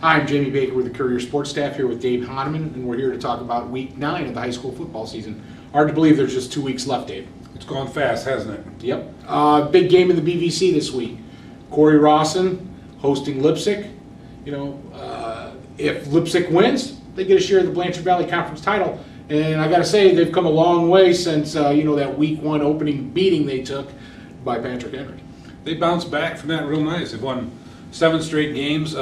Hi, I'm Jamie Baker with the Courier sports staff here with Dave Hanneman, and we're here to talk about Week 9 of the high school football season. Hard to believe there's just 2 weeks left, Dave. It's gone fast, hasn't it? Yep. Big game in the BVC this week. Cory-Rawson hosting Leipsic. If Leipsic wins, they get a share of the Blanchard Valley Conference title. And I got to say, they've come a long way since that Week 1 opening beating they took by Patrick Henry. They bounced back from that real nice. They've won 7 straight games.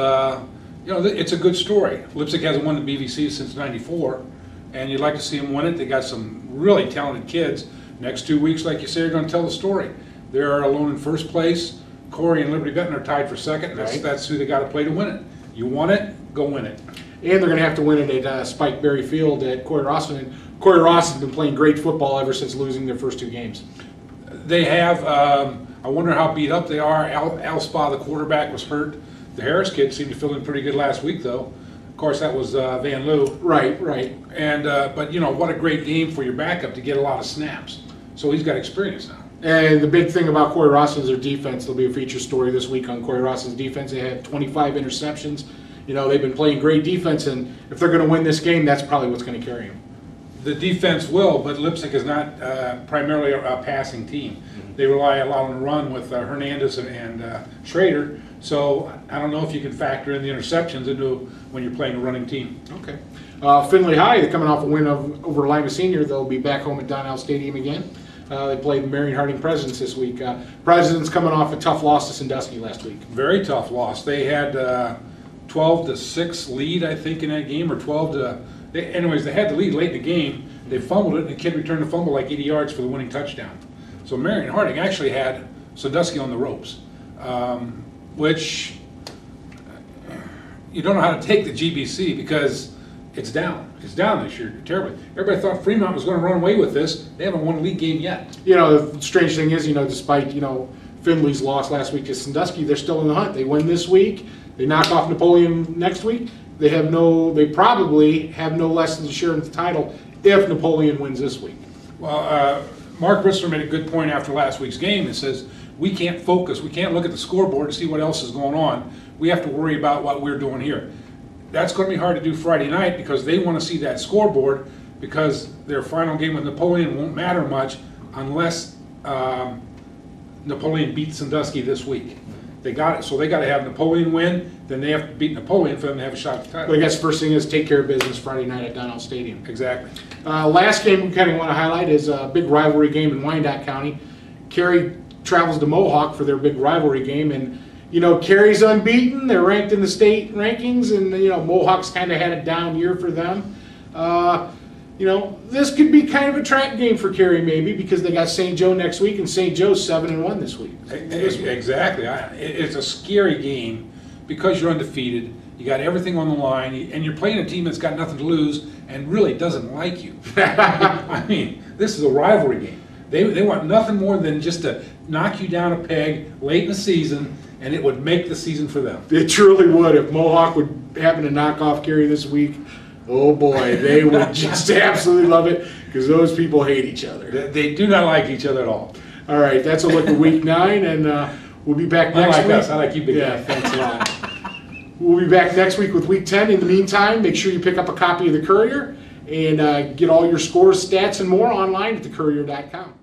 It's a good story. Leipsic hasn't won the BVC since '94, and you'd like to see them win it. They got some really talented kids. Next 2 weeks, like you say, are going to tell the story. They're alone in first place. Cory and Liberty Benton are tied for second. That's who they got to play to win it. You want it, go win it. And they're going to have to win it at Spikeberry Field at Cory-Rawson. And Cory-Rawson's been playing great football ever since losing their first 2 games. They have. I wonder how beat up they are. Al Spa, the quarterback, was hurt. The Harris kid seemed to feel in pretty good last week, though. Of course, that was Van Loo. Right. And but what a great game for your backup to get a lot of snaps. So he's got experience now. And the big thing about Cory-Rawson is their defense. There'll be a feature story this week on Cory-Rawson's defense. They had 25 interceptions. They've been playing great defense, and if they're going to win this game, that's probably what's going to carry them. The defense will, but Leipsic is not primarily a passing team. Mm-hmm. They rely a lot on the run with Hernandez and Schrader. So I don't know if you can factor in the interceptions into when you're playing a running team. Okay. Findlay High, they're coming off a win over Lima Senior. They'll be back home at Donnell Stadium again. They played Marion Harding Presidents this week. Presidents coming off a tough loss to Sandusky last week. Very tough loss. They had 12-6 lead, I think, in that game, or 12 to. Anyways, they had the lead late in the game. They fumbled it, and the kid returned the fumble like 80 yards for the winning touchdown. So Marion Harding actually had Sandusky on the ropes, which you don't know how to take the GBC because it's down. It's down this year terribly. Everybody thought Fremont was going to run away with this. They haven't won a league game yet. The strange thing is, despite Findlay's loss last week to Sandusky, they're still in the hunt. They win this week. They knock off Napoleon next week. They probably have no less than a share in the title if Napoleon wins this week. Well, Mark Bristler made a good point after last week's game. It says we can't focus. We can't look at the scoreboard and see what else is going on. We have to worry about what we're doing here. That's going to be hard to do Friday night because they want to see that scoreboard because their final game with Napoleon won't matter much unless Napoleon beats Sandusky this week. They got it, so they got to have Napoleon win. Then they have to beat Napoleon for them to have a shot at the title. Well, I guess first thing is take care of business Friday night at Donnell Stadium. Exactly. Last game we kind of want to highlight is a big rivalry game in Wyandotte County. Carey travels to Mohawk for their big rivalry game, and Carey's unbeaten. They're ranked in the state rankings, and Mohawk's kind of had a down year for them. This could be kind of a trap game for Carey maybe because they got St. Joe next week, and St. Joe's 7-1 this week. Exactly. It's a scary game because you're undefeated. You got everything on the line, and you're playing a team that's got nothing to lose and really doesn't like you. I mean, this is a rivalry game. They want nothing more than just to knock you down a peg late in the season, and it would make the season for them. It truly would. If Mohawk would happen to knock off Carey this week, oh boy, they would just absolutely love it because those people hate each other. They do not like each other at all. All right, that's a look at Week 9, and we'll be back next week. I like you, big guy. Thanks a lot. We'll be back next week with Week 10. In the meantime, make sure you pick up a copy of the Courier and get all your scores, stats, and more online at thecourier.com.